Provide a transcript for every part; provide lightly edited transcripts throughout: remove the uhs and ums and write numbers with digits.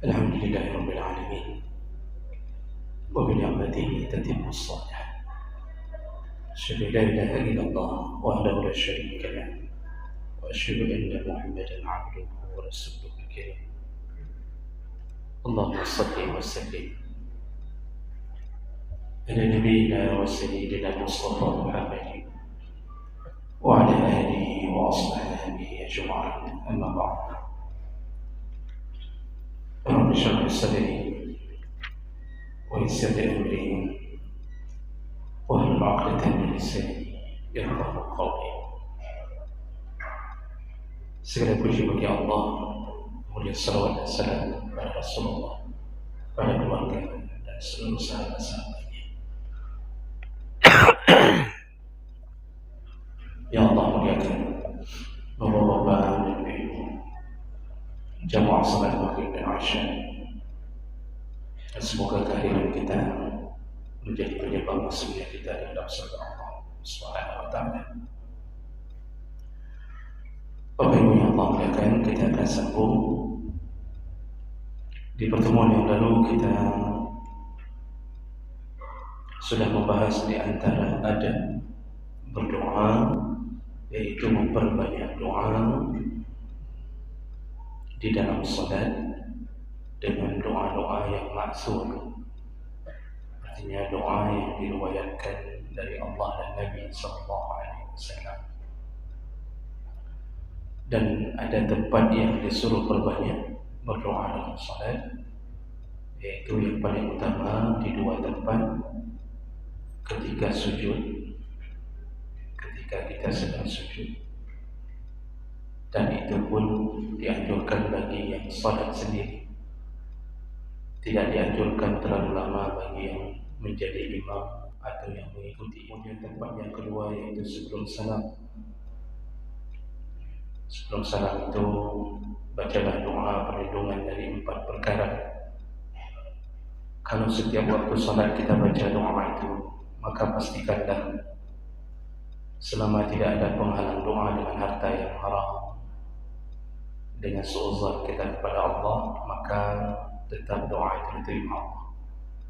الحمد لله رب العالمين وبنعمته تتم الصالحات. أشهد أن لا إله إلا الله وحده لا شريك له وأشهد أن محمدا عبده ورسوله الكريم. اللهم صل وسلم على نبينا وسيدنا المصطفى محمد وعلى آله وأصحابه أجمعين. أما بعد، رب اشرح لي صدري ويسر لي أمري واحلل عقدة من لساني يفقهوا قولي. Segala puji bagi Allah, kemudian salawat dan salam kepada Rasulullah, pada keluarga dan seluruh sahabat-sahabatnya. Ya Allah muliakan bapak-bapak dan ibu jamaah salat maghrib dan isya, dan semoga kehadiran kita menjadi penyebab masuknya kita dalam surga Allah Subhanahu wa taala. Bapak Ibu yang Allah muliakan, kita akan sambung. Di pertemuan yang lalu kita sudah membahas di antara adab berdoa, yaitu memperbanyak doa di dalam salat dengan doa-doa yang maksud, artinya doa yang diriwayatkan dari Allah dan Nabi SAW. Dan ada tempat yang disuruh perbanyak berdoa dalam salat, yaitu yang paling utama di dua tempat: ketika sujud, ketika kita sedang sujud, dan itu pun dianjurkan bagi yang salat sendiri, tidak dianjurkan terlalu lama bagi yang menjadi imam atau yang mengikuti. Kemudian tempat yang kedua yaitu sebelum salam. Sebelum salam itu bacalah doa perlindungan dari 4 perkara. Kalau setiap waktu salat kita baca doa itu, maka pastikanlah selama tidak ada penghalang doa dengan harta yang haram, dengan suuzon kita kepada Allah, maka tetap doa itu diterima Allah.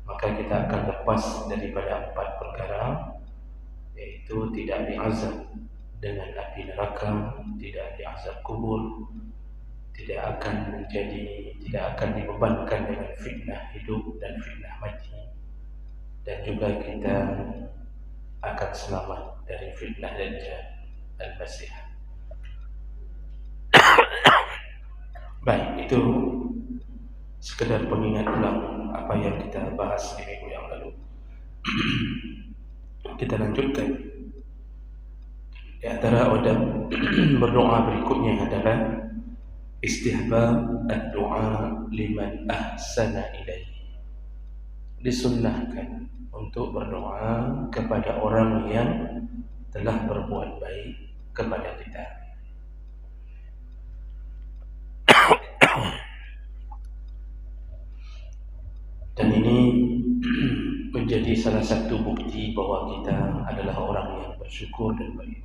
Maka kita akan lepas daripada 4 perkara, yaitu tidak diazab dengan api neraka, tidak diazab kubur, tidak akan dibebankan dengan fitnah hidup dan fitnah mati, dan juga kita akan selamat dari fitnah Dajjal dan Masih. Baik, itu sekedar pengingat ulang apa yang kita bahas di minggu yang lalu. Kita lanjutkan. Di antara adab berdoa berikutnya adalah istihbab ad-du'a liman ahsana ilaihi. Disunnahkan untuk berdoa kepada orang yang telah berbuat baik kepada kita. Dan ini menjadi salah satu bukti bahwa kita adalah orang yang bersyukur dan beriman.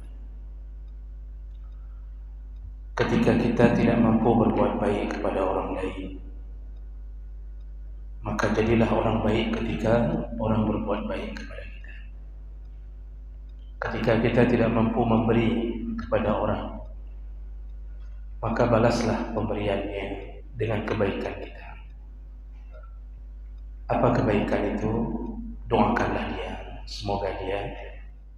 Ketika kita tidak mampu berbuat baik kepada orang lain, maka jadilah orang baik ketika orang berbuat baik kepada kita. Ketika kita tidak mampu memberi kepada orang, maka balaslah pemberiannya dengan kebaikan kita. Apa kebaikan itu? Doakanlah dia, semoga dia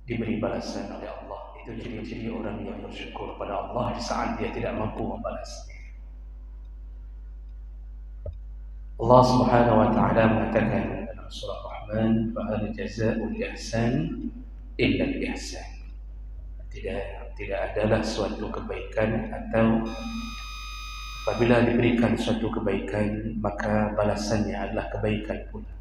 diberi balasan oleh Allah. Itu ciri-ciri orang yang bersyukur pada Allah di saat dia tidak mampu membalas. Allah Subhanahu wa taala mengatakan dalam surah Rahman, "Fahal jazaa'ul ihsan illa al-ihsan." Tidak adalah suatu kebaikan, atau apabila diberikan suatu kebaikan maka balasannya adalah kebaikan pula.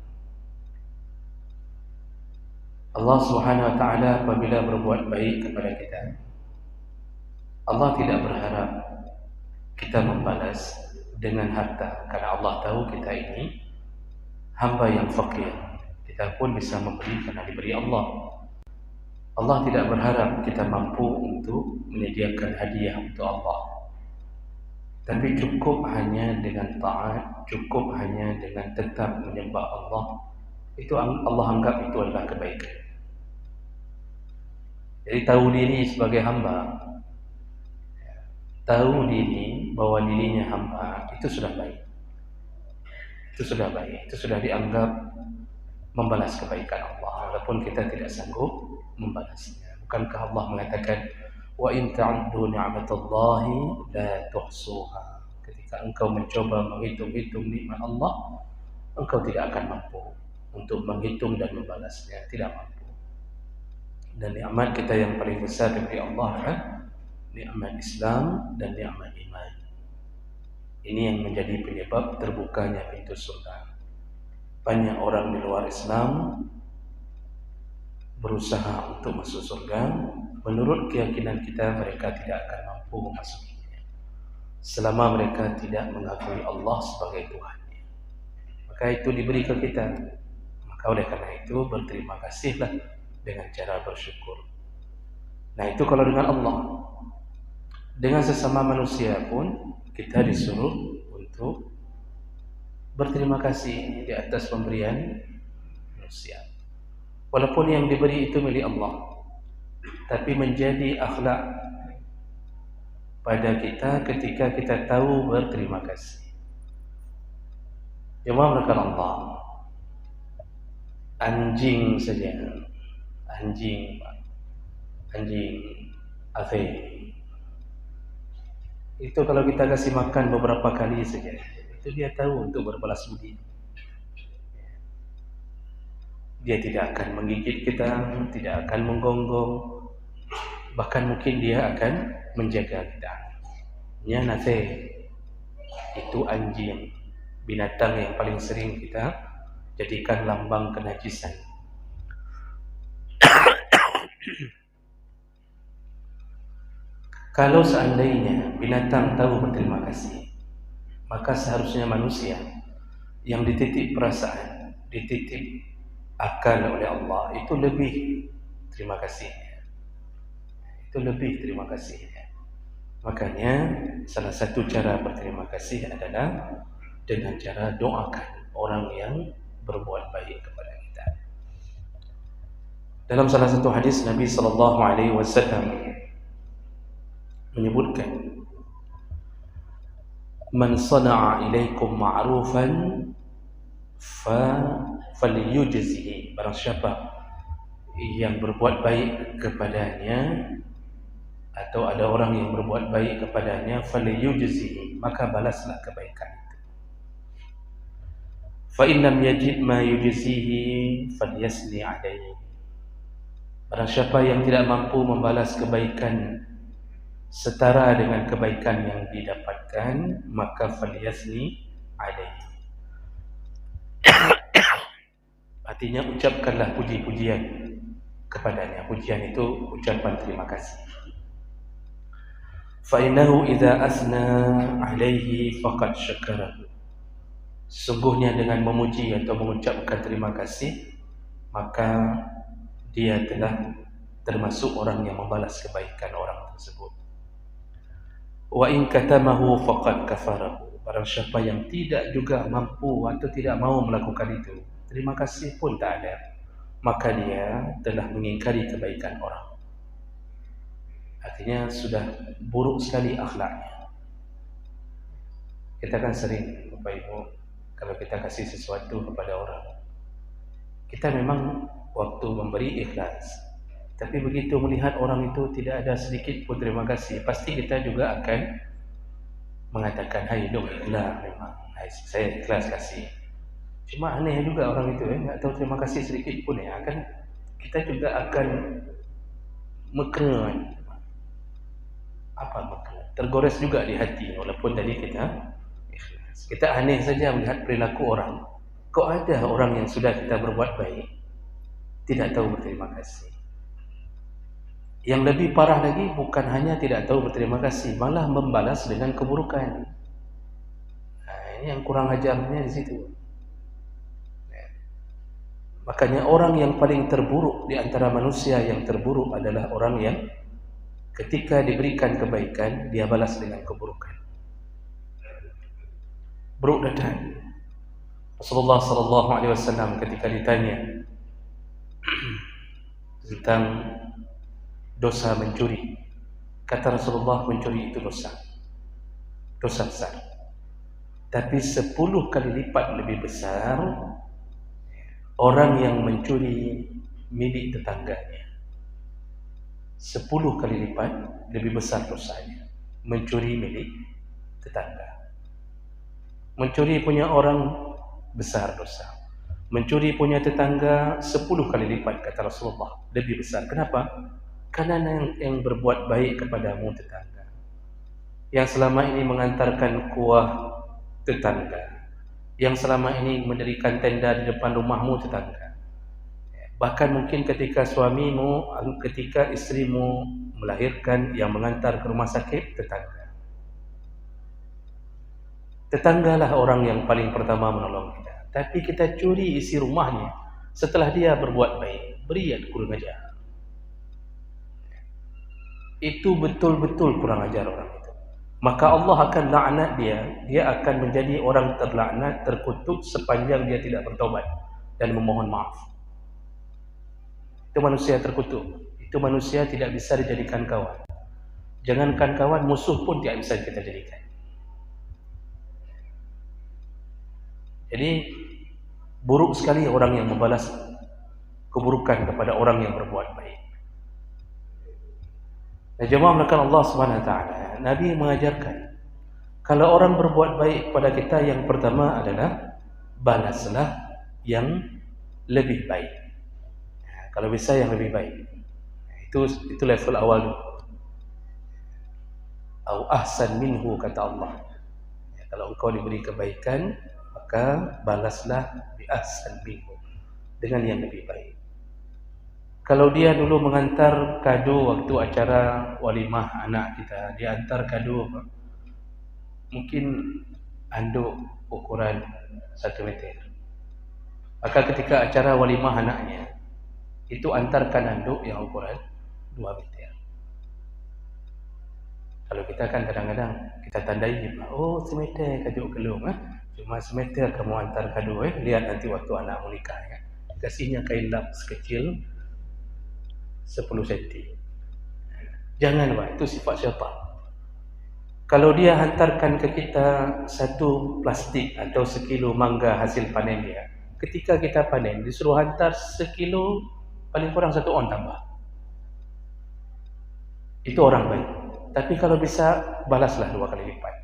Allah Subhanahu wa taala apabila berbuat baik kepada kita, Allah tidak berharap kita membalas dengan harta, karena Allah tahu kita ini hamba yang fakir. Kita pun bisa memberi karena diberi Allah. Allah tidak berharap kita mampu untuk menyediakan hadiah untuk Allah. Tapi cukup hanya dengan taat, cukup hanya dengan tetap menyembah Allah, itu Allah anggap itu adalah kebaikan. Jadi tahu diri sebagai hamba, tahu diri bahwa dirinya hamba, itu sudah baik. Itu sudah baik, itu sudah dianggap membalas kebaikan Allah, walaupun kita tidak sanggup membalasnya. Bukankah Allah mengatakan, wa in ta'uddu ni'matallahi la tuhsuha. Ketika engkau mencoba menghitung-hitung nikmat Allah, engkau tidak akan mampu untuk menghitung dan membalasnya, tidak mampu. Dan nikmat kita yang paling besar dari Allah adalah nikmat Islam dan nikmat iman. Ini yang menjadi penyebab terbukanya pintu surga. Banyak orang di luar Islam berusaha untuk masuk surga. Menurut keyakinan kita, mereka tidak akan mampu memasukinya selama mereka tidak mengakui Allah sebagai Tuhannya. Maka itu diberi ke kita. Maka oleh karena itu berterima kasihlah dengan cara bersyukur. Nah, itu kalau dengan Allah. Dengan sesama manusia pun kita disuruh untuk berterima kasih di atas pemberian manusia. Walaupun yang diberi itu milik Allah, tapi menjadi akhlak pada kita ketika kita tahu berterima kasih. Jemaah berkat Allah, anjing saja, anjing afe, itu kalau kita kasih makan beberapa kali saja, itu dia tahu untuk berbalas budi. Dia tidak akan menggigit kita, tidak akan menggonggong, bahkan mungkin dia akan menjaga kita. Ya, nate itu anjing, binatang yang paling sering kita jadikan lambang kenajisan. Kalau seandainya binatang tahu berterima kasih, maka seharusnya manusia yang dititip perasaan, dititip akal oleh Allah, itu lebih terima kasihnya. Itu lebih terima kasihnya. Makanya salah satu cara berterima kasih adalah dengan cara doakan orang yang berbuat baik kepada kita. Dalam salah satu hadis Nabi SAW menyebutkan, man sana'a ilaikum ma'rufan falyujzihi. Barang siapa yang berbuat baik kepadanya, atau ada orang yang berbuat baik kepadanya, falyujzihi, maka balaslah kebaikan itu. Fa in lam yajid ma yujzihi falyasni alaihi. Barang siapa yang tidak mampu membalas kebaikan setara dengan kebaikan yang didapatkan, maka falyasni alaihi. Artinya ucapkanlah puji-pujian kepadanya. Pujian itu ucapan terima kasih. Fa innahu idza asna alaihi faqad syakarahu. Sungguhnya dengan memuji atau mengucapkan terima kasih, maka dia telah termasuk orang yang membalas kebaikan orang tersebut. Wa in katamahu faqad kafarahu. Barang siapa yang tidak juga mampu atau tidak mau melakukan itu, terima kasih pun tak ada, maka dia telah mengingkari kebaikan orang. Artinya sudah buruk sekali akhlaknya. Kita kan sering, Bapak Ibu, kalau kita kasih sesuatu kepada orang, kita memang waktu memberi ikhlas, tapi begitu melihat orang itu tidak ada sedikit pun terima kasih, pasti kita juga akan mengatakan, hai dong, ikhlas memang, hai, saya ikhlas kasih. Cuma aneh juga orang itu, nggak tahu terima kasih sedikit pun, ya kan? Kita juga akan mekeng. Apa mekeng? Tergores juga di hati, walaupun tadi kita ikhlas. Kita aneh saja melihat perilaku orang. Kok ada orang yang sudah kita berbuat baik tidak tahu berterima kasih? Yang lebih parah lagi, bukan hanya tidak tahu berterima kasih, malah membalas dengan keburukan. Nah, ini yang kurang ajarnya di situ. Makanya orang yang paling terburuk di antara manusia yang terburuk adalah orang yang ketika diberikan kebaikan, dia balas dengan keburukan. buruk dadan. Rasulullah sallallahu alaihi wasallam ketika ditanya tentang dosa mencuri, kata Rasulullah, mencuri itu dosa besar, tapi 10 kali lipat lebih besar orang yang mencuri milik tetangganya. 10 kali lipat lebih besar dosanya mencuri milik tetangga. Mencuri punya orang besar dosa, mencuri punya tetangga 10 kali lipat, kata Rasulullah, lebih besar. Kenapa? Karena yang berbuat baik kepadamu tetangga, yang selama ini mengantarkan kuah tetangga, yang selama ini mendirikan tenda di depan rumahmu tetangga, bahkan mungkin ketika suamimu, ketika istrimu melahirkan, yang mengantar ke rumah sakit tetangga. Tetanggalah orang yang paling pertama menolong kita. Tapi kita curi isi rumahnya setelah dia berbuat baik, beri kurang ajar. Itu betul-betul kurang ajar orang itu. Maka Allah akan laknat dia akan menjadi orang terlaknat, terkutuk sepanjang dia tidak bertobat dan memohon maaf. Itu manusia terkutuk. Itu manusia tidak bisa dijadikan kawan. Jangankan kawan, musuh pun tidak bisa kita jadikan. Jadi buruk sekali orang yang membalas keburukan kepada orang yang berbuat baik. Nah, jemaah melakukan Allah Subhanahu wa taala, Nabi mengajarkan kalau orang berbuat baik kepada kita, yang pertama adalah balaslah yang lebih baik. Nah, kalau bisa yang lebih baik. Itu level awal dulu. Au ahsan minhu, kata Allah. Ya, kalau engkau diberi kebaikan, maka balaslah bi ahsan minhu, dengan yang lebih baik. Kalau dia dulu mengantar kado waktu acara walimah anak kita, dia antar kado mungkin anduk ukuran 1 meter. Maka ketika acara walimah anaknya, itu antarkan anduk yang ukuran 2 meter. Kalau kita kan kadang-kadang kita tandai, oh semeter kado kelung, cuma semeter kamu antar kado, lihat nanti waktu anak menikah, ya. Kasihnya kain lap sekecil 10 cm. Jangan, Pak, itu sifat syaitan. Kalau dia hantarkan ke kita 1 plastik atau 1 kilo mangga hasil panen dia, ketika kita panen disuruh hantar 1 kilo, paling kurang 1 on tambah. Itu orang baik. Tapi kalau bisa, balaslah 2 kali lipat.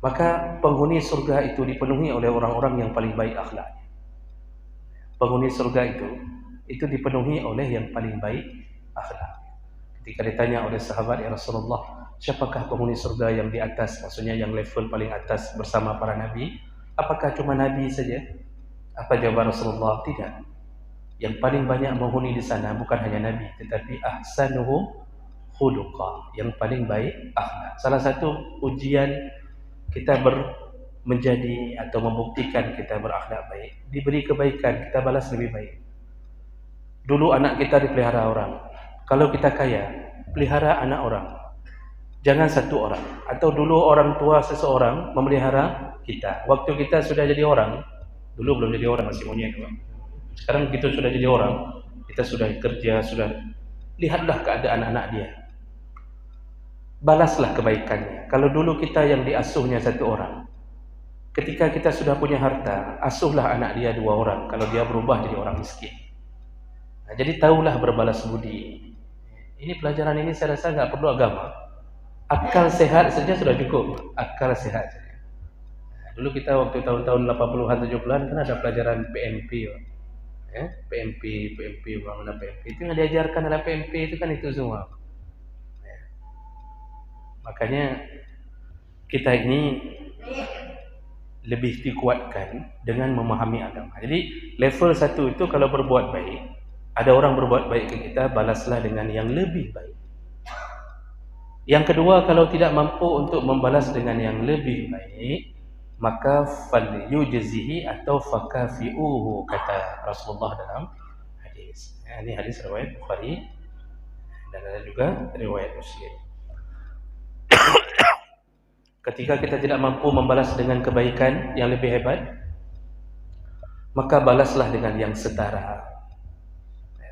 Maka penghuni surga itu dipenuhi oleh orang-orang yang paling baik akhlaknya. Penghuni surga itu dipenuhi oleh yang paling baik akhlaknya. Ketika ditanya oleh sahabat, ya Rasulullah, siapakah penghuni surga yang di atas, maksudnya yang level paling atas bersama para nabi? Apakah cuma nabi saja? Apa jawaban Rasulullah? Tidak. Yang paling banyak menghuni di sana bukan hanya nabi, tetapi ahsanuhum khuluqa, yang paling baik akhlak. Salah satu ujian kita menjadi atau membuktikan kita berakhlak baik, diberi kebaikan, kita balas lebih baik. Dulu anak kita dipelihara orang. Kalau kita kaya, pelihara anak orang. Jangan 1 orang. Atau dulu orang tua seseorang memelihara kita. Waktu kita sudah jadi orang, dulu belum jadi orang, masih monyet. Sekarang kita sudah jadi orang, kita sudah kerja, sudah, lihatlah keadaan anak dia. Balaslah kebaikannya. Kalau dulu kita yang diasuhnya 1 orang, ketika kita sudah punya harta, asuhlah anak dia 2 orang. Kalau dia berubah jadi orang miskin. Nah, jadi tahulah berbalas budi. Ini pelajaran ini saya rasa nggak perlu agama. Akal sehat saja sudah cukup. Akal sehat saja. Nah, dulu kita waktu tahun-tahun 80-an 70-an kan ada pelajaran PMP. PMP, bangunan PMP. Itu yang diajarkan dalam PMP itu kan itu semua. Makanya kita ini lebih dikuatkan dengan memahami agama. Jadi level 1 itu kalau berbuat baik, ada orang berbuat baik ke kita, balaslah dengan yang lebih baik. Yang kedua, kalau tidak mampu untuk membalas dengan yang lebih baik, maka falyujzihi atau fakafi'uhu, kata Rasulullah dalam hadis. Ini hadis riwayat Bukhari dan ada juga riwayat Muslim. Ketika kita tidak mampu membalas dengan kebaikan yang lebih hebat, maka balaslah dengan yang setara.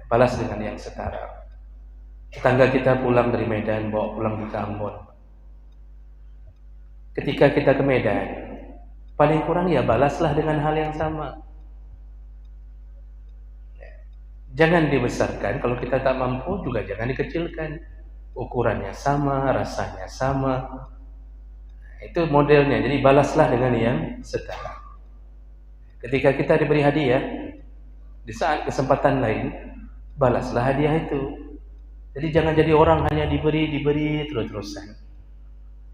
Balas dengan yang setara. Tetangga kita pulang dari Medan, bawa pulang ke Ambon. Ketika kita ke Medan, paling kurang ya balaslah dengan hal yang sama. Jangan dibesarkan, kalau kita tak mampu juga jangan dikecilkan. Ukurannya sama, rasanya sama. Itu modelnya, jadi balaslah dengan yang setara. Ketika kita diberi hadiah, di saat kesempatan lain, balaslah hadiah itu. Jadi jangan jadi orang hanya diberi terus-terusan.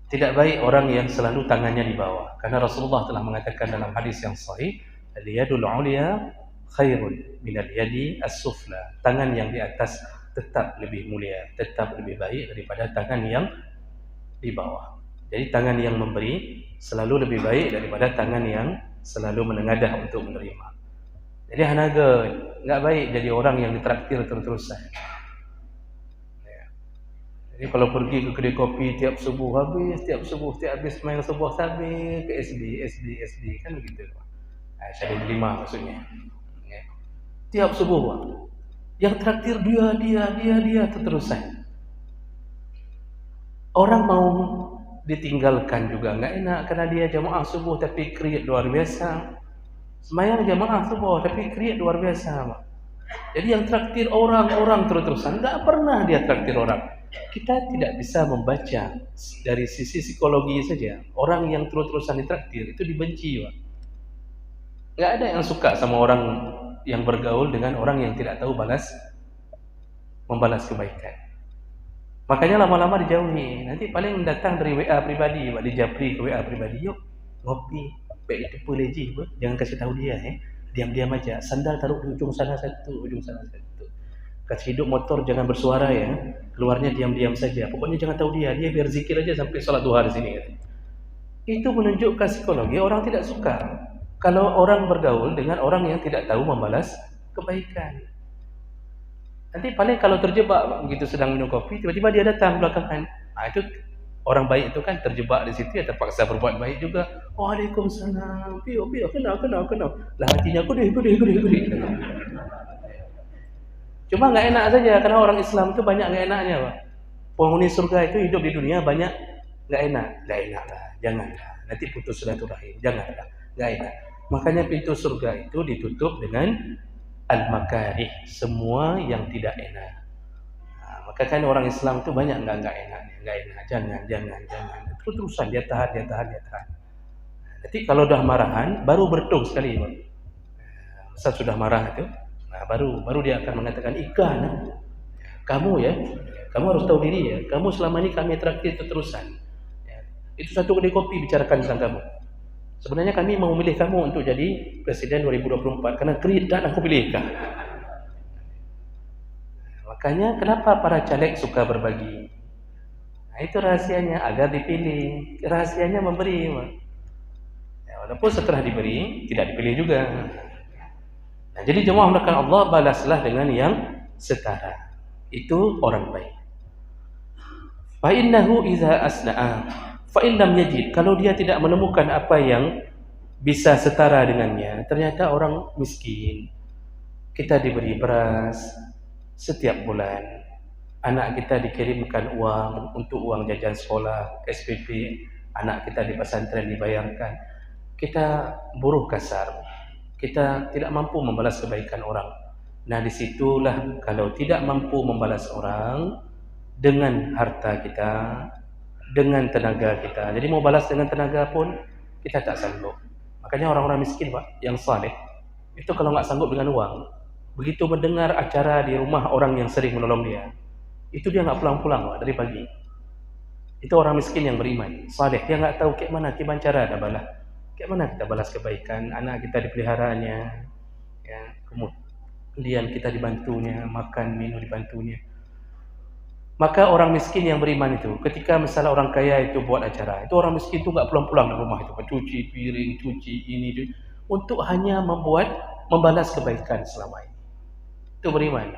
Tidak baik orang yang selalu tangannya di bawah. Karena Rasulullah telah mengatakan dalam hadis yang sahih, al-yadul 'ulya khairun minal yadi as-sufla. Tangan yang di atas tetap lebih mulia, tetap lebih baik daripada tangan yang di bawah. Jadi tangan yang memberi selalu lebih baik daripada tangan yang selalu menengadah untuk menerima. Jadi hanaga, enggak baik jadi orang yang ditraktir terus-terusan. Jadi kalau pergi ke kedai kopi tiap subuh habis main subuh sampai ke SD kan begitu. Saya ada 5 maksudnya. Ya. Tiap subuh yang traktir dia terus-terusan. Orang mau ditinggalkan juga enggak enak karena dia jamaah subuh tapi kriat luar biasa. Sembahyang jamaah subuh tapi kriat luar biasa. Jadi yang traktir orang terus-terusan, enggak pernah dia traktir orang. Kita tidak bisa membaca dari sisi psikologi saja. Orang yang terus-terusan ditraktir itu dibenci, Pak. Enggak ada yang suka sama orang yang bergaul dengan orang yang tidak tahu membalas kebaikan. Makanya lama-lama dijauhi. Nanti paling datang dari WA pribadi, Pak, dijapri ke WA pribadi, yuk ngopi, baik itu puleji, jangan kasih tahu dia, diam-diam aja. Sandal taruh di ujung sana satu. Kasih hidup motor jangan bersuara ya, keluarnya diam-diam saja. Pokoknya jangan tahu dia biar zikir aja sampai sholat duha di sini. Itu menunjukkan psikologi orang tidak suka kalau orang bergaul dengan orang yang tidak tahu membalas kebaikan. Nanti paling kalau terjebak begitu sedang minum kopi, tiba-tiba dia datang belakangan. Itu orang baik itu kan terjebak di situ ya terpaksa berbuat baik juga. Waalaikumsalam. Pio, kenal. Lah hatinya gede. Cuma nggak enak saja karena orang Islam itu banyak nggak enaknya, Pak. Penghuni surga itu hidup di dunia banyak nggak enak lah, janganlah. Nanti putus silaturahim, janganlah, nggak enak. Makanya pintu surga itu ditutup dengan al-makarih, semua yang tidak enak. Maka kan orang Islam itu banyak nggak enak, jangan. Terus-terusan dia tahan. Nanti kalau udah marahan, baru bertung sekali, Pak. Saat sudah marah itu. Baru dia akan mengatakan ikan. Kamu harus tahu diri ya. Kamu selama ini kami traktir terusan. Itu satu kedai kopi bicarakan tentang kamu. Sebenarnya kami mau memilih kamu untuk jadi presiden 2024 karena kredit dan aku pilih kau. Makanya kenapa para caleg suka berbagi? Itu rahasianya agar dipilih. Rahasianya memberi. Walaupun setelah diberi tidak dipilih juga. Nah, jadi jemaah melakukan Allah balaslah dengan yang setara. Itu orang baik. Fa innahu idza asna'a fa in lam yajid, kalau dia tidak menemukan apa yang bisa setara dengannya, ternyata orang miskin. Kita diberi beras setiap bulan. Anak kita dikirimkan uang untuk uang jajan sekolah, SPP, anak kita di pesantren dibayarkan. Kita buruh kasar. Kita tidak mampu membalas kebaikan orang. Nah, disitulah kalau tidak mampu membalas orang dengan harta kita, dengan tenaga kita. Jadi mau balas dengan tenaga pun kita tak sanggup. Makanya orang-orang miskin, Pak, yang saleh, itu kalau nggak sanggup dengan uang, begitu mendengar acara di rumah orang yang sering menolong dia, itu dia nggak pulang-pulang, Pak, dari pagi. Itu orang miskin yang beriman, saleh. Dia nggak tahu kayak mana cara ada balas. Kayak mana kita balas kebaikan, anak kita dipeliharanya, ya, kemudian kita dibantunya, makan, minum dibantunya. Maka orang miskin yang beriman itu, ketika misalnya orang kaya itu buat acara, itu orang miskin itu nggak pulang-pulang di rumah itu, mencuci piring, cuci ini, untuk hanya membalas kebaikan selama ini. Itu beriman.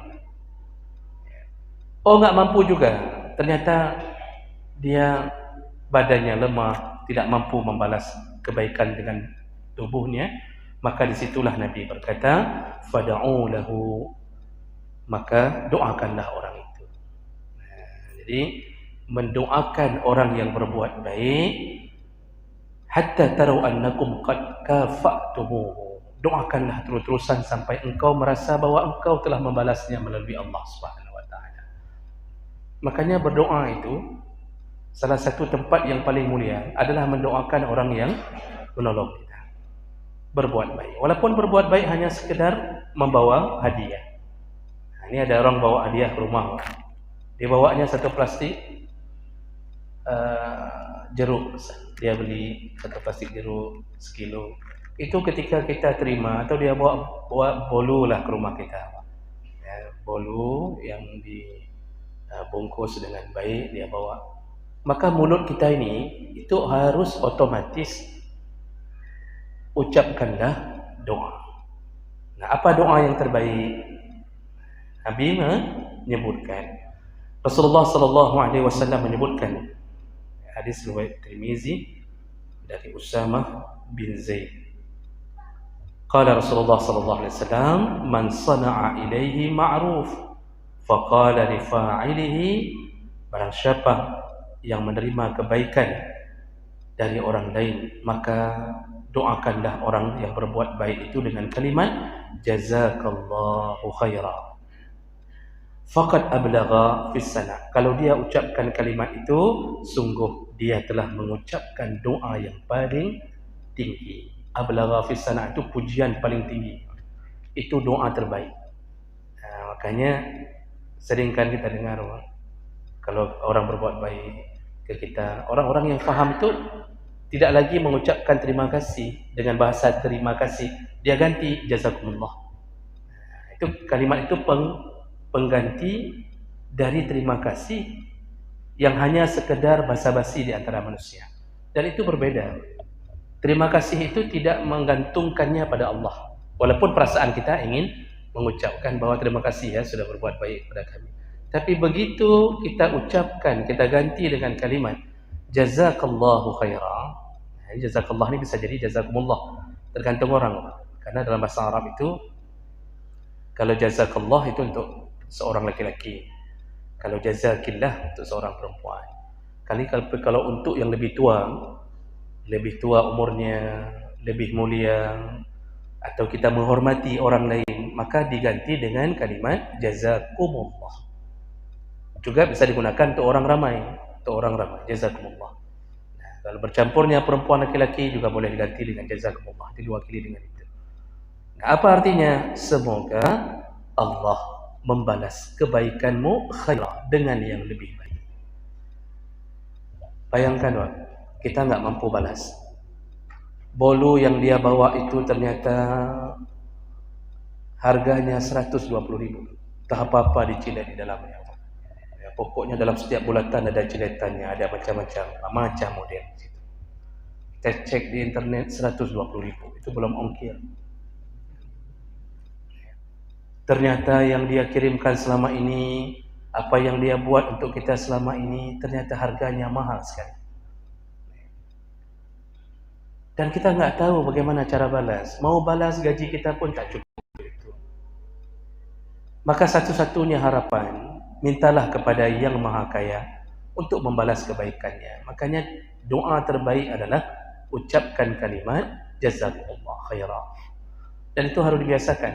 Oh, nggak mampu juga, ternyata dia badannya lemah, tidak mampu membalas kebaikan dengan tubuhnya, maka disitulah Nabi berkata, fad'u lahu, maka doakanlah orang itu. Jadi mendoakan orang yang berbuat baik, hatta taru annakum qad kafa'tumuhu. Doakanlah terus-terusan sampai engkau merasa bahwa engkau telah membalasnya melalui Allah Subhanahu wa taala. Makanya berdoa itu salah satu tempat yang paling mulia adalah mendoakan orang yang menolong kita. Berbuat baik. Walaupun berbuat baik hanya sekedar membawa hadiah. Ini ada orang bawa hadiah ke rumah. Dia bawanya satu plastik jeruk. Dia beli satu plastik jeruk sekilo. Itu ketika kita terima, atau dia bawa bolu lah ke rumah kita. Ya, bolu yang dibungkus dengan baik dia bawa. Maka mulut kita ini itu harus otomatis ucapkanlah doa. Nah, apa doa yang terbaik? Nabi menyebutkan, Rasulullah sallallahu alaihi wasallam menyebutkan hadis riwayat Tirmizi dari Usamah bin Zaid. Qala Rasulullah sallallahu alaihi wasallam, man sana'a ilaihi ma'ruf faqala li fa'ilihi, barang siapa yang menerima kebaikan dari orang lain, maka doakanlah orang yang berbuat baik itu dengan kalimat jazakallahu khaira. Faqad ablagha fis sana. Kalau dia ucapkan kalimat itu, sungguh dia telah mengucapkan doa yang paling tinggi. Ablagha fis sana itu pujian paling tinggi. Itu doa terbaik. Makanya seringkan kita dengar kalau orang berbuat baik ke kita, orang-orang yang faham itu tidak lagi mengucapkan terima kasih dengan bahasa terima kasih, dia ganti jazakumullah. Itu kalimat itu pengganti dari terima kasih yang hanya sekedar basa-basi di antara manusia. Dan itu berbeda. Terima kasih itu tidak menggantungkannya pada Allah. Walaupun perasaan kita ingin mengucapkan bahwa terima kasih ya sudah berbuat baik kepada kami. Tapi begitu kita ucapkan, kita ganti dengan kalimat jazakallahu khaira. Jazakallah ini bisa jadi jazakumullah, tergantung orang. Karena dalam bahasa Arab itu kalau jazakallah itu untuk seorang laki-laki, kalau jazakillah untuk seorang perempuan. Kalau untuk yang lebih tua umurnya, lebih mulia, atau kita menghormati orang lain, maka diganti dengan kalimat jazakumullah. Juga bisa digunakan untuk orang ramai, jazakumullah. Nah, kalau bercampurnya perempuan laki-laki juga boleh diganti dengan jazakumullah, diwakili dengan itu. Nah, apa artinya? Semoga Allah membalas kebaikanmu khairah, dengan yang lebih baik. Bayangkan, Pak, kita nggak mampu balas. Bolu yang dia bawa itu ternyata harganya 120.000. Tak apa-apa dicilet di dalamnya. Ya, pokoknya dalam setiap bulatan ada ciletannya, ada macam model. Kita cek di internet 120.000, itu belum ongkir. Ternyata yang dia kirimkan selama ini, apa yang dia buat untuk kita selama ini, ternyata harganya mahal sekali. Dan kita nggak tahu bagaimana cara balas. Mau balas gaji kita pun tak cukup. Maka satu-satunya harapan, mintalah kepada Yang Maha Kaya untuk membalas kebaikannya. Makanya doa terbaik adalah ucapkan kalimat jazakumullah khairah. Dan itu harus dibiasakan.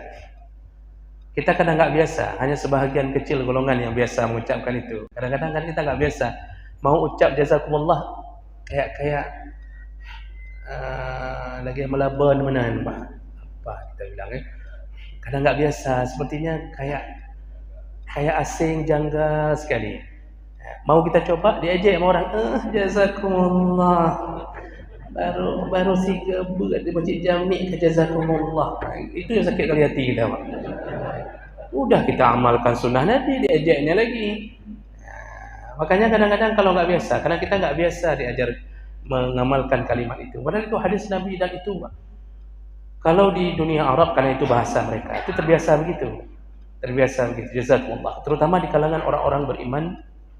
Kita kadang nggak biasa, hanya sebahagian kecil golongan yang biasa mengucapkan itu. Kadang-kadang kan kita nggak biasa mau ucap jazakumullah kayak lagi melaban menahan apa kita bilang kadang nggak biasa, sepertinya kayak asing, janggal sekali. Mau kita coba, diajak sama orang jazakumullah, baru si gebet di masjid Jami ke jazakumullah. Itu yang sakit kali hati kita, Pak. Udah kita amalkan sunnah Nabi, diajaknya lagi. Makanya kadang-kadang kalau nggak biasa, karena kita nggak biasa diajar mengamalkan kalimat itu. Padahal itu hadis Nabi dan itu, Pak. Kalau di dunia Arab, karena itu bahasa mereka, itu terbiasa begitu. Jazakumullah. Terutama di kalangan orang-orang beriman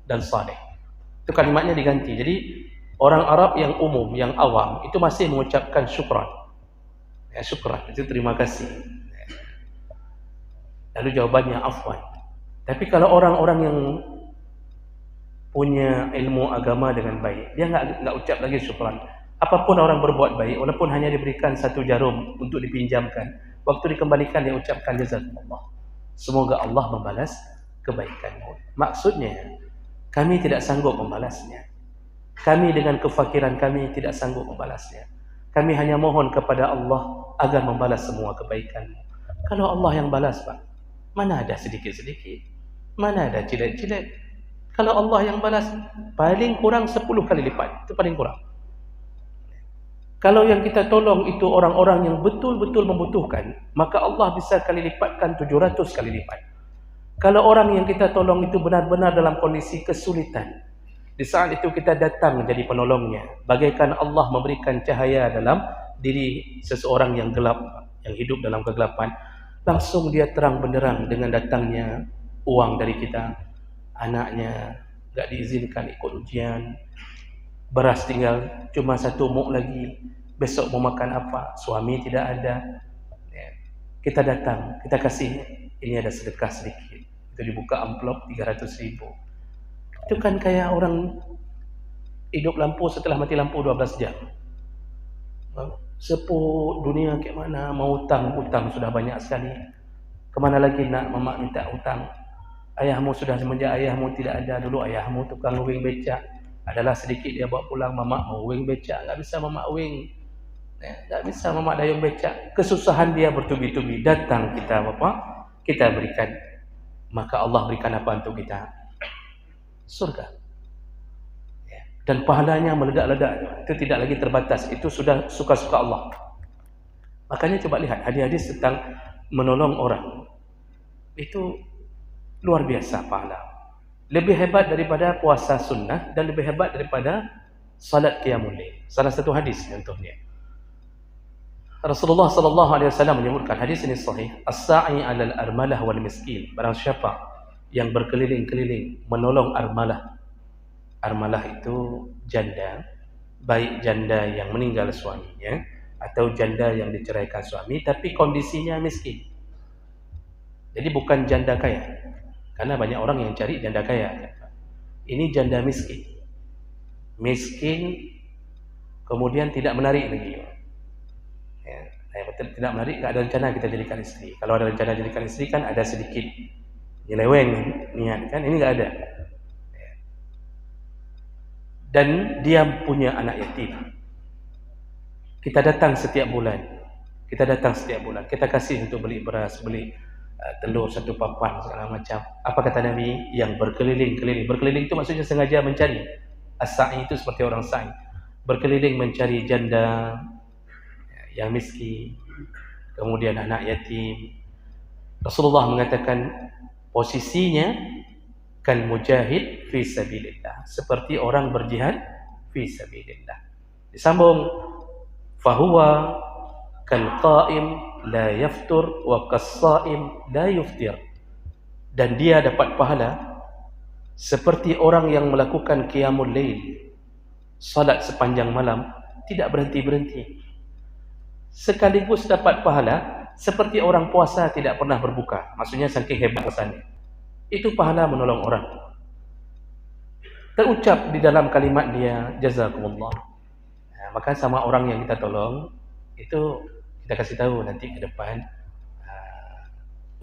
dan saleh. Itu kalimatnya diganti. Jadi Orang Arab yang umum, yang awam, itu masih mengucapkan syukran. Ya, syukran, itu terima kasih. Lalu jawabannya afwan. Tapi kalau orang-orang yang punya ilmu agama dengan baik, dia nggak ucap lagi syukran. Apapun orang berbuat baik, walaupun hanya diberikan 1 jarum untuk dipinjamkan, waktu dikembalikan dia ucapkan jazakumullah. Semoga Allah membalas kebaikanmu. Maksudnya, kami tidak sanggup membalasnya. Kami dengan kefakiran kami tidak sanggup membalasnya. Kami hanya mohon kepada Allah agar membalas semua kebaikanmu. Kalau Allah yang balas, Pak, mana ada sedikit-sedikit? Mana ada cilet-cilet? Kalau Allah yang balas, paling kurang 10 kali lipat. Itu paling kurang. Kalau yang kita tolong itu orang-orang yang betul-betul membutuhkan, maka Allah bisa kali lipatkan 700 kali lipat. Kalau orang yang kita tolong itu benar-benar dalam kondisi kesulitan, di saat itu kita datang menjadi penolongnya, bagaikan Allah memberikan cahaya dalam diri seseorang yang gelap, yang hidup dalam kegelapan, langsung dia terang benderang dengan datangnya uang dari kita. Anaknya gak diizinkan ikut ujian, beras tinggal cuma 1 muk lagi, besok mau makan apa, suami tidak ada. Kita datang, kita kasih, ini ada sedekah sedikit, itu dibuka amplop 300.000. Itu kan kayak orang hidup lampu setelah mati lampu 12 jam. Sepuh dunia kayak mana, mau utang sudah banyak sekali. Kemana lagi nak mamak minta utang? Ayahmu sudah, semenjak ayahmu tidak ada, dulu ayahmu tukang wing becak. Adalah sedikit dia bawa pulang, mamak mau wing becak, enggak bisa mamak wing. Enggak bisa mamak dayung becak. Kesusahan dia bertubi-tubi, datang kita Bapak, kita berikan. Maka Allah berikan apa untuk kita? Surga. Dan pahalanya meledak-ledak. Itu tidak lagi terbatas. Itu sudah suka-suka Allah. Makanya coba lihat hadis-hadis tentang menolong orang. Itu luar biasa pahala. Lebih hebat daripada puasa sunnah dan lebih hebat daripada salat qiyamul lail. Salah satu hadis contohnya. Rasulullah sallallahu alaihi wasallam menyebutkan, hadis ini sahih, as-sa'i 'alal armalah wal miskin. Barang siapa yang berkeliling-keliling menolong armalah. Armalah itu janda, baik janda yang meninggal suaminya atau janda yang diceraikan suami tapi kondisinya miskin. Jadi bukan janda kaya. Karena banyak orang yang cari janda kaya. Ini janda miskin. Miskin kemudian tidak menarik lagi. Tidak menarik, tidak ada rencana kita jadikan istri. Kalau ada rencana jadikan istri kan ada sedikit nyeleweng niat kan, ini enggak ada. Dan dia punya anak yatim. Kita datang setiap bulan. Kita kasih untuk beli beras, beli telur 1 papan segala macam. Apa kata Nabi? Yang berkeliling-keliling. Berkeliling itu maksudnya sengaja mencari. As-sa'i itu seperti orang sa'i. Berkeliling mencari janda yang miskin, kemudian anak yatim. Rasulullah mengatakan posisinya kan mujahid fi sabilillah, seperti orang berjihad fi sabilillah. Disambung, fahuwa kal qa'im la yaftur wa kas-sha'im la yuftir. Dan dia dapat pahala seperti orang yang melakukan qiyamul lail, salat sepanjang malam, tidak berhenti-berhenti. Sekaligus dapat pahala seperti orang puasa tidak pernah berbuka. Maksudnya saking hebat puasanya. Itu pahala menolong orang. Terucap di dalam kalimat dia jazakumullah. Maka sama orang yang kita tolong itu kita kasih tahu nanti ke depan,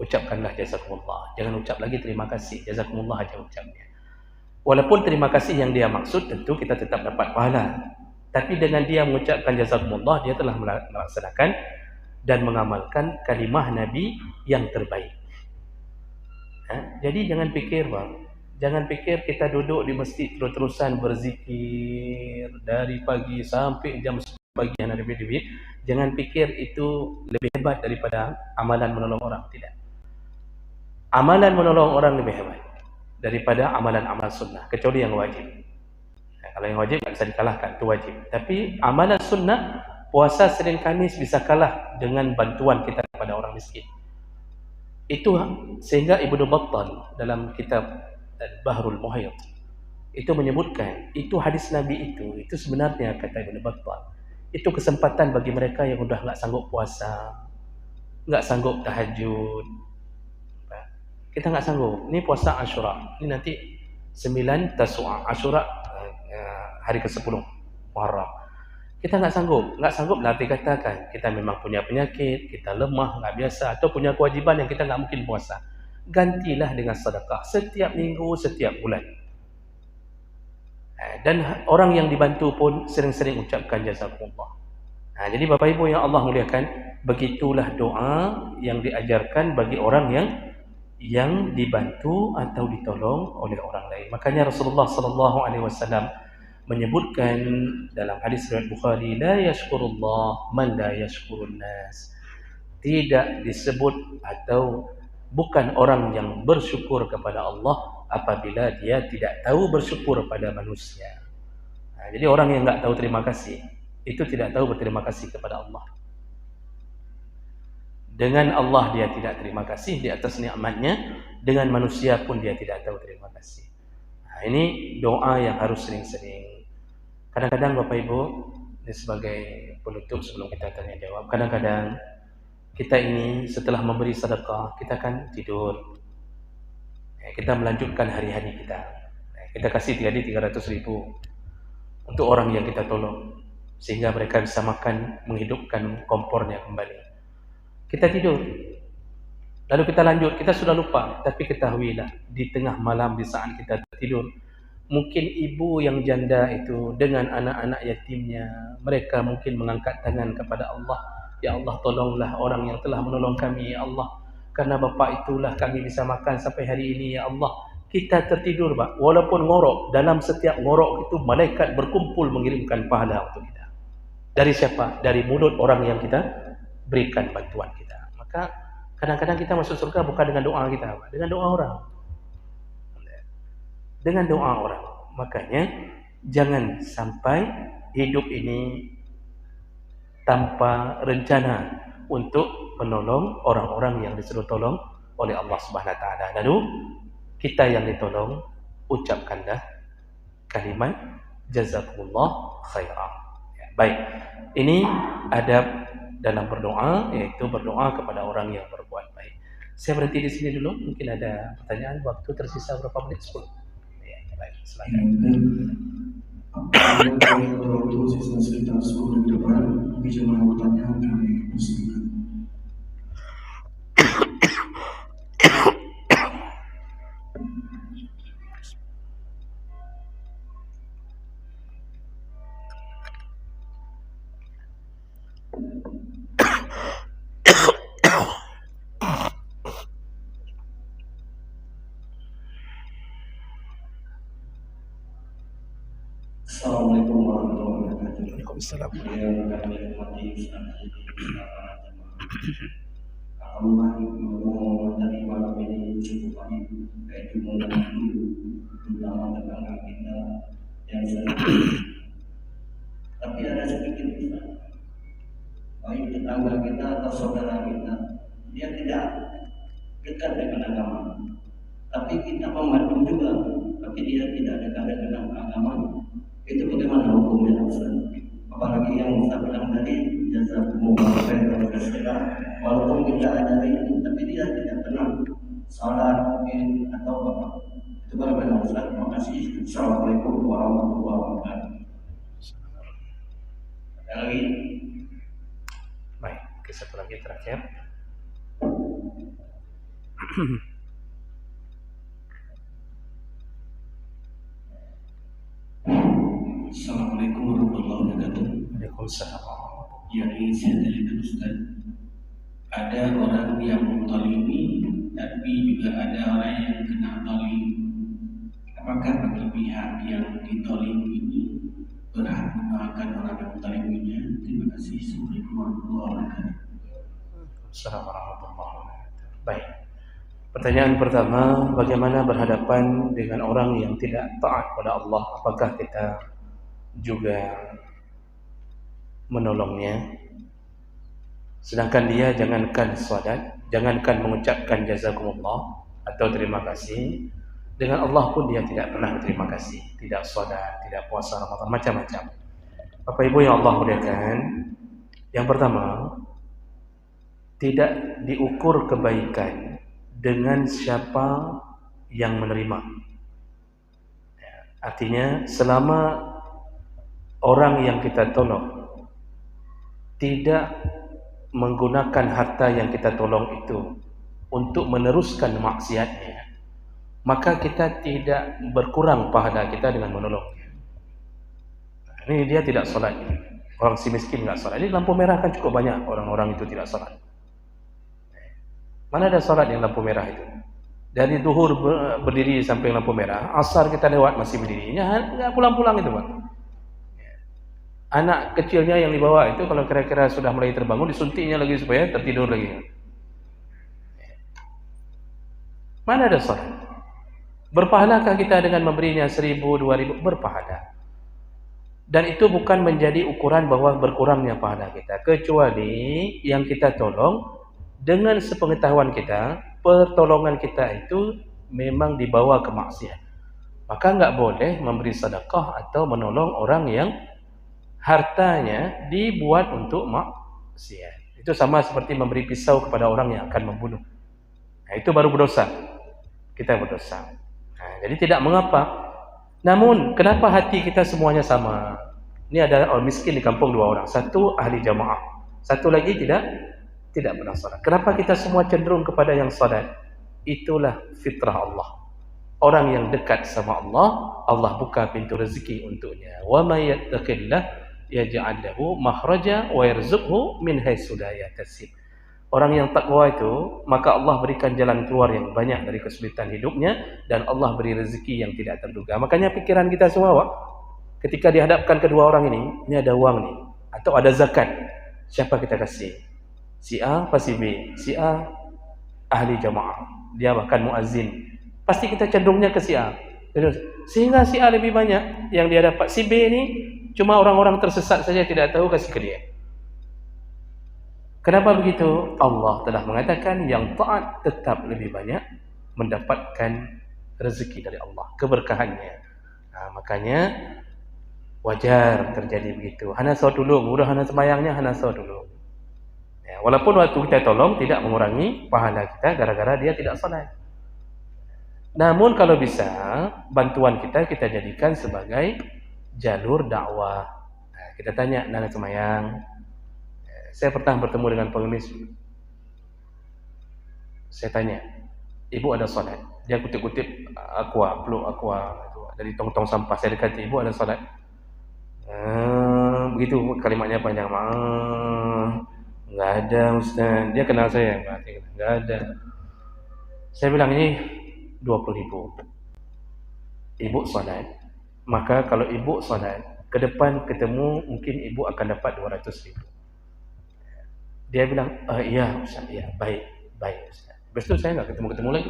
ucapkanlah jazakumullah. Jangan ucap lagi terima kasih, jazakumullah aja ucapnya. Walaupun terima kasih yang dia maksud tentu kita tetap dapat pahala. Tapi dengan dia mengucapkan jazakumullah, dia telah melaksanakan dan mengamalkan kalimah Nabi yang terbaik. Jadi jangan pikir bang, jangan pikir kita duduk di masjid terus-terusan berzikir dari pagi sampai jam 10 pagi yang ada lebih. Jangan pikir itu lebih hebat daripada amalan menolong orang. Tidak. Amalan menolong orang lebih hebat daripada amalan-amal sunnah, kecuali yang wajib. Kalau yang wajib tak bisa dikalahkan, itu wajib. Tapi amalan sunnah, puasa Senin Kamis bisa kalah dengan bantuan kita kepada orang miskin. Itu sehingga Ibnu Battal dalam kitab Bahrul Muhayt itu menyebutkan, itu hadis Nabi itu sebenarnya kata Ibn Battal, itu kesempatan bagi mereka yang sudah nggak sanggup puasa, nggak sanggup tahajud. Kita nggak sanggup. Ini puasa Asyura. Ini nanti 9 Tasu'a. Asyura hari ke-10 Muharram. Kita nggak sanggup lah dikatakan kita memang punya penyakit, kita lemah, nggak biasa, atau punya kewajiban yang kita nggak mungkin puasa. Gantilah dengan sedekah setiap minggu, setiap bulan. Dan orang yang dibantu pun sering-sering ucapkan jazakumullah. Jadi Bapak Ibu yang Allah muliakan, begitulah doa yang diajarkan bagi orang yang dibantu atau ditolong oleh orang lain. Makanya Rasulullah sallallahu alaihi wasallam menyebutkan dalam hadis riwayat Bukhari, la yashkurullah man la yashkurun nas. Tidak disebut atau bukan orang yang bersyukur kepada Allah apabila dia tidak tahu bersyukur pada manusia. Jadi orang yang enggak tahu terima kasih itu tidak tahu berterima kasih kepada Allah. Dengan Allah dia tidak terima kasih di atas nikmatnya, dengan manusia pun dia tidak tahu terima kasih. Ini doa yang harus sering-sering. Kadang-kadang Bapak Ibu, ini sebagai penutup sebelum kita tanya jawab, kadang-kadang kita ini setelah memberi sedekah, kita kan tidur. Kita melanjutkan hari-hari kita. Kita kasih tadi 300.000 untuk orang yang kita tolong, sehingga mereka bisa makan, menghidupkan kompornya kembali. Kita tidur, lalu kita lanjut, kita sudah lupa. Tapi ketahuilah, di tengah malam di saat kita tidur, mungkin ibu yang janda itu dengan anak-anak yatimnya, mereka mungkin mengangkat tangan kepada Allah. Ya Allah, tolonglah orang yang telah menolong kami, ya Allah. Karena Bapak itulah kami bisa makan sampai hari ini, ya Allah. Kita tertidur, Pak. Walaupun ngorok, dalam setiap ngorok itu malaikat berkumpul mengirimkan pahala untuk kita. Dari siapa? Dari mulut orang yang kita berikan bantuan kita. Maka kadang-kadang kita masuk surga bukan dengan doa kita, Pak. Dengan doa orang. Dengan doa orang. Makanya jangan sampai hidup ini tanpa rencana untuk menolong orang-orang yang disuruh tolong oleh Allah Subhanahu wa taala. Lalu kita yang ditolong ucapkanlah kalimat jazakumullah khairan. Baik. Ini adab dalam berdoa, yaitu berdoa kepada orang yang berbuat baik. Saya berhenti di sini dulu. Mungkin ada pertanyaan. Waktu tersisa berapa menit? 10. Ya, baik. Silakan. Waktu sisa sekitar 10 menit depan, bisa mau pertanyaan kami persilakan. Assalamualaikum warahmatullahi wabarakatuh. Waalaikumsalam. Alhamdulillah tadi malam ini cukup baik, yaitu mengenai terutama tetangga kita yang sedang. Tapi ada sedikit baik tetangga kita atau saudara kita, dia tidak dekat dengan agama, tapi kita membantu juga, tapi dia tidak dekat dengan agama. Itu bagaimana hukumnya, Ustaz? Apalagi yang saya bilang tadi, jazakumullah khairan katsiran, walaupun kita ajari, tapi dia tidak kenal salat mungkin atau apa. Itu bagaimana, Ustaz? Terima kasih. Assalamualaikum warahmatullahi wabarakatuh. Ada lagi? Baik, oke, satu lagi terakhir. Assalamualaikum warahmatullahi wabarakatuh. Waalaikumsalam. Ya, ini saya tanyakan Ustaz. Ada orang yang mentolimi, tapi juga ada orang yang kena tolim. Apakah bagi pihak yang ditolimi ini berhak memaafkan orang yang mentoliminya? Terima kasih. Assalamualaikum warahmatullahi wabarakatuh. Assalamualaikum warahmatullahi wabarakatuh. Baik. Pertanyaan pertama, bagaimana berhadapan dengan orang yang tidak taat pada Allah? Apakah kita juga menolongnya? Sedangkan dia jangankan salat, jangankan mengucapkan jazakumullah atau terima kasih, Dengan Allah pun dia tidak pernah berterima kasih, tidak salat, tidak puasa Ramadan, macam-macam. Bapak Ibu yang Allah muliakan, yang pertama, tidak diukur kebaikan dengan siapa yang menerima. Artinya selama orang yang kita tolong tidak menggunakan harta yang kita tolong itu untuk meneruskan maksiatnya, maka kita tidak berkurang pahala kita dengan menolongnya. Ini dia tidak salat. Orang si miskin enggak salat. Ini lampu merah kan cukup banyak orang-orang itu tidak salat. Mana ada salat yang lampu merah itu? Dari zuhur berdiri sampai lampu merah, asar kita lewat masih berdiri. Enggak pulang-pulang itu, Pak. Anak kecilnya yang dibawa itu kalau kira-kira sudah mulai terbangun, disuntiknya lagi supaya tertidur lagi. Mana ada salat? Berpahalakah kita dengan memberinya 1.000, 2.000? Berpahala. Dan itu bukan menjadi ukuran bahwa berkurangnya pahala kita, kecuali yang kita tolong dengan sepengetahuan kita, pertolongan kita itu memang dibawa ke maksiat. Maka enggak boleh memberi sedekah atau menolong orang yang hartanya dibuat untuk maksiat. Itu sama seperti memberi pisau kepada orang yang akan membunuh. Nah, itu baru berdosa. Kita berdosa. Nah, jadi tidak mengapa. Namun, kenapa hati kita semuanya sama? Ini ada orang miskin di kampung 2 orang. Satu ahli jamaah. Satu lagi tidak pernah salat. Kenapa kita semua cenderung kepada yang salat? Itulah fitrah Allah. Orang yang dekat sama Allah, Allah buka pintu rezeki untuknya. Wa may yattaqillah yaj'al lahu makhraja wa yarzuqhu min haitsu la yahtasib. Orang yang takwa itu, maka Allah berikan jalan keluar yang banyak dari kesulitan hidupnya, dan Allah beri rezeki yang tidak terduga. Makanya pikiran kita semua, Pak, ketika dihadapkan kedua orang ini ada uang nih, atau ada zakat, siapa kita kasih? Si A apa si B? Si A ahli jamaah, dia bahkan muazzin. Pasti kita cenderungnya ke si A. Sehingga si A lebih banyak yang dia dapat. Si B ini cuma orang-orang tersesat saja tidak tahu, kasih ke dia. Kenapa begitu? Allah telah mengatakan yang taat tetap lebih banyak mendapatkan rezeki dari Allah, keberkahannya. Nah, makanya wajar terjadi begitu. Hana saw dulu, mudah hana semayangnya, hana saw dulu. Ya, walaupun waktu kita tolong tidak mengurangi pahala kita gara-gara dia tidak salat. Namun kalau bisa, bantuan kita jadikan sebagai jalur dakwah. Nah, kita tanya, nana semayang. Saya pernah bertemu dengan pengemis. Saya tanya, ibu ada salat? Dia kutip-kutip aqua, peluk aqua dari tong-tong sampah. Saya dekati, ibu ada salat? Begitu kalimatnya panjang. Enggak ada, Ustaz. Dia kenal saya, enggak ada. Saya bilang, ini 20.000. Ibu salat. Maka kalau ibu salat, ke depan ketemu mungkin ibu akan dapat 200.000. Dia bilang, iya Ustaz, iya, baik Ustaz. Lepas itu saya enggak ketemu lagi.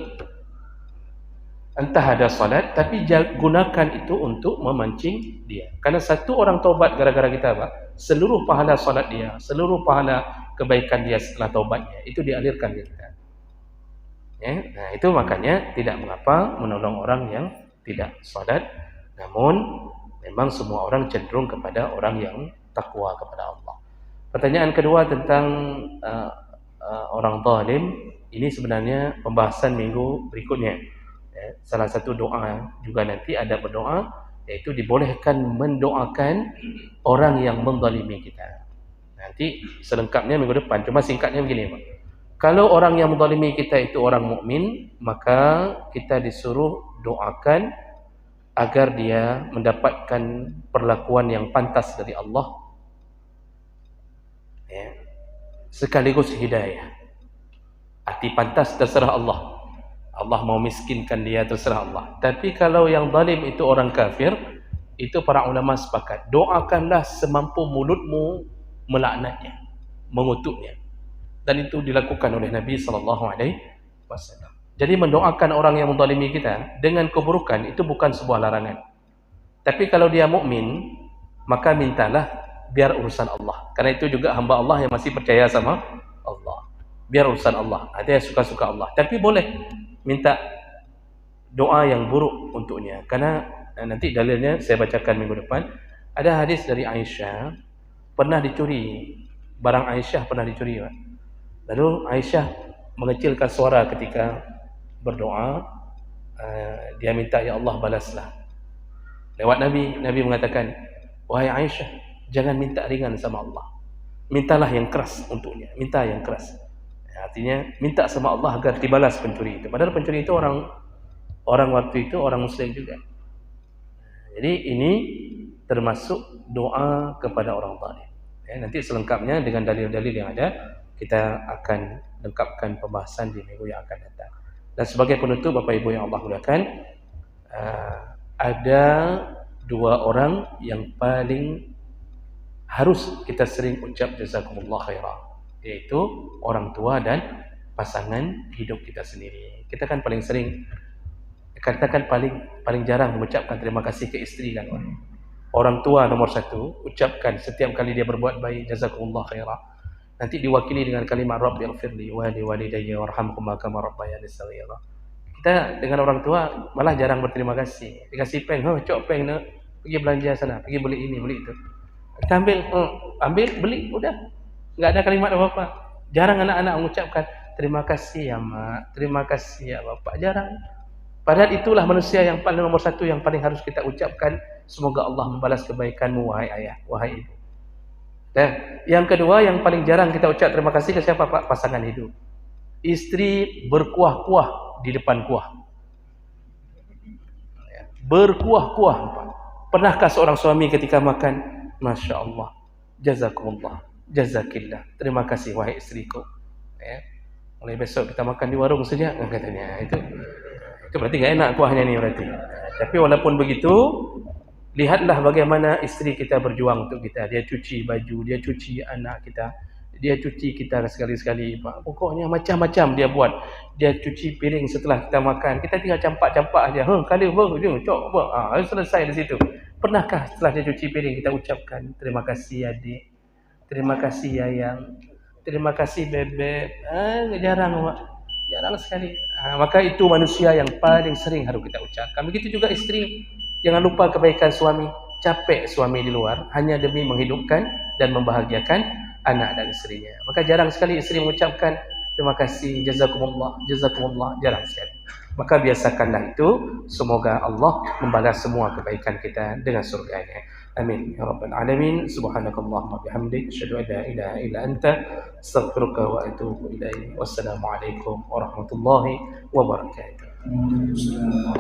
Entah ada salat, tapi gunakan itu untuk memancing dia. Karena satu orang taubat gara-gara kita, Pak, seluruh pahala salat dia, seluruh pahala kebaikan dia setelah taubatnya, itu dialirkan ke kita. Ya? Nah, itu makanya tidak mengapa menolong orang yang tidak salat. Namun, memang semua orang cenderung kepada orang yang takwa kepada Allah. Pertanyaan kedua tentang orang zalim, ini sebenarnya pembahasan minggu berikutnya. Ya, salah satu doa juga nanti ada berdoa, yaitu dibolehkan mendoakan orang yang menzalimi kita. Nanti selengkapnya minggu depan. Cuma singkatnya begini, Pak. Kalau orang yang menzalimi kita itu orang mukmin, maka kita disuruh doakan agar dia mendapatkan perlakuan yang pantas dari Allah. Ya. Sekaligus hidayah. Arti pantas terserah Allah. Allah mau miskinkan dia terserah Allah. Tapi kalau yang zalim itu orang kafir, itu para ulama sepakat, doakanlah semampu mulutmu melaknatnya, mengutuknya. Dan itu dilakukan oleh Nabi SAW. Jadi mendoakan orang yang menzalimi kita dengan keburukan itu bukan sebuah larangan. Tapi kalau dia mukmin, maka mintalah biar urusan Allah. Karena itu juga hamba Allah yang masih percaya sama Allah. Biar urusan Allah. Ada yang suka-suka Allah. Tapi boleh minta doa yang buruk untuknya. Karena nanti dalilnya saya bacakan minggu depan. Ada hadis dari Aisyah, pernah dicuri, barang Aisyah pernah dicuri. Lalu Aisyah mengecilkan suara ketika berdoa, dia minta, ya Allah balaslah. Lewat Nabi mengatakan, wahai Aisyah, jangan minta ringan sama Allah, mintalah yang keras untuknya, minta yang keras. Artinya minta sama Allah agar dibalas pencuri itu. Padahal pencuri itu orang waktu itu orang Muslim juga. Jadi ini termasuk doa kepada orang zalim. Nanti selengkapnya dengan dalil-dalil yang ada, kita akan lengkapkan pembahasan di minggu yang akan datang. Dan sebagai penutup, Bapak Ibu yang Allah muliakan, ada dua orang yang paling harus kita sering ucap jazakumullah khairan, yaitu orang tua dan pasangan hidup kita sendiri. Kita kan paling sering, katakan paling jarang mengucapkan terima kasih ke isteri kan. Orang tua nomor satu, ucapkan setiap kali dia berbuat baik, jazakumullah khairan. Nanti diwakili dengan kalimat Rabbighfirli wa li walidayya warhamhuma kama rabbayani shaghira. Kita dengan orang tua malah jarang berterima kasih. Dikasih peng, cok peng nak, pergi belanja sana, pergi beli ini, beli itu. Kita ambil, beli, udah. Enggak ada kalimat apa-apa. Jarang anak-anak mengucapkan terima kasih ya mak, terima kasih ya bapak, jarang. Padahal itulah manusia yang paling nomor satu yang paling harus kita ucapkan. Semoga Allah membalas kebaikanmu wahai ayah, wahai ibu. Dan yang kedua yang paling jarang kita ucap terima kasih ke siapa Pak? Pasangan hidup. Istri berkuah-kuah di depan kuah. Berkuah-kuah Pak. Pernahkah seorang suami ketika makan, Masya Allah, jazakumullah, jazakillah, terima kasih wahai istriku. Mulai besok kita makan di warung saja, katanya. Itu berarti gak enak kuahnya nih berarti. Tapi walaupun begitu, lihatlah bagaimana istri kita berjuang untuk kita. Dia cuci baju, dia cuci anak kita, dia cuci kita sekali-sekali. Pokoknya macam-macam dia buat. Dia cuci piring setelah kita makan. Kita tinggal campak-campak aja. Kali cok, selesai di situ. Pernahkah setelah dia cuci piring kita ucapkan terima kasih adik, terima kasih ayang, terima kasih bebek? Jarang Pak. Jarang sekali. Maka itu manusia yang paling sering harus kita ucapkan. Begitu juga istri. Jangan lupa kebaikan suami. Capek suami di luar hanya demi menghidupkan dan membahagiakan anak dan istrinya. Maka jarang sekali istri mengucapkan terima kasih, jazakumullah, jazakumullah. Jarang sekali. Maka biasakanlah itu. Semoga Allah membalas semua kebaikan kita dengan surganya. Amin ya rabbal alamin. Subhanakallahumma bihamdik, asyhadu an la ilaha illa anta, astaghfiruka wa atubu ilaik. Wassalamualaikum warahmatullahi wabarakatuh.